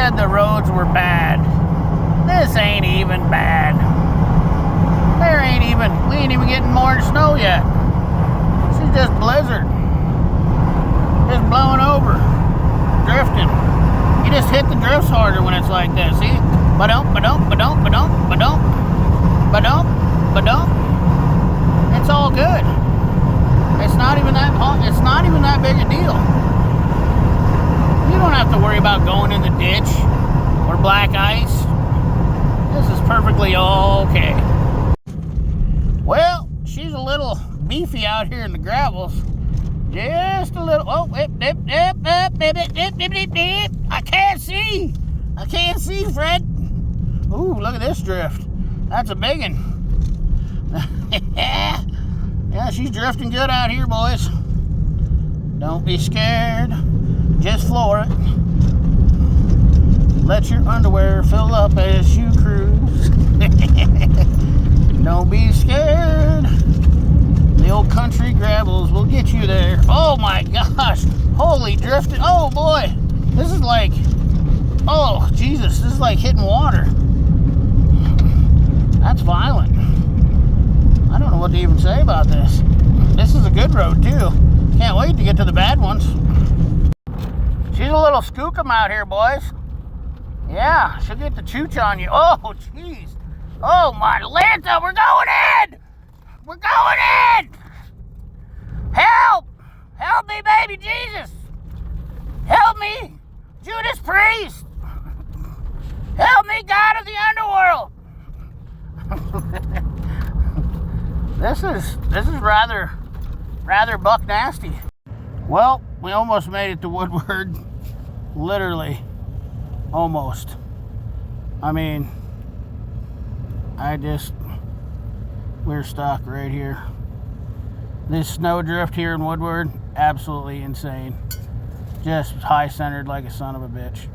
said the roads were bad. This ain't even bad. We ain't even getting more snow yet. She's just blizzard. Just blowing over. Drifting. You just hit the drifts harder when it's like this, see? Ba-dump, ba-dump, ba-dump, ba-dump, ba-dump, ba-dump, ba-dump. It's all good. It's not even that big a deal. You don't have to worry about going in the ditch or black ice. This is perfectly okay. Well, she's a little beefy out here in the gravels. Just a little. Oh, I can't see. I can't see, Fred. Ooh, look at this drift. That's a big one. Yeah, she's drifting good out here, boys. Don't be scared. Just floor it. Let your underwear fill up as you cruise. Don't be scared. The old country gravels will get you there. Oh my gosh. Holy drifting. Oh boy. This is like, oh Jesus, this is like hitting water. That's violent. I don't know what to even say about this. This is a good road too. Can't wait to get to the bad ones. She's a little skookum out here, boys. Yeah, she'll get the chooch on you. Oh, jeez. Oh, my Lanta, we're going in! We're going in! Help! Help me, baby Jesus! Help me, Judas Priest! Help me, God of the underworld! This is rather buck nasty. Well, we almost made it to Woodward. Literally. Almost. I mean, we're stuck right here. This snowdrift here in Woodward, absolutely insane. Just high centered like a son of a bitch.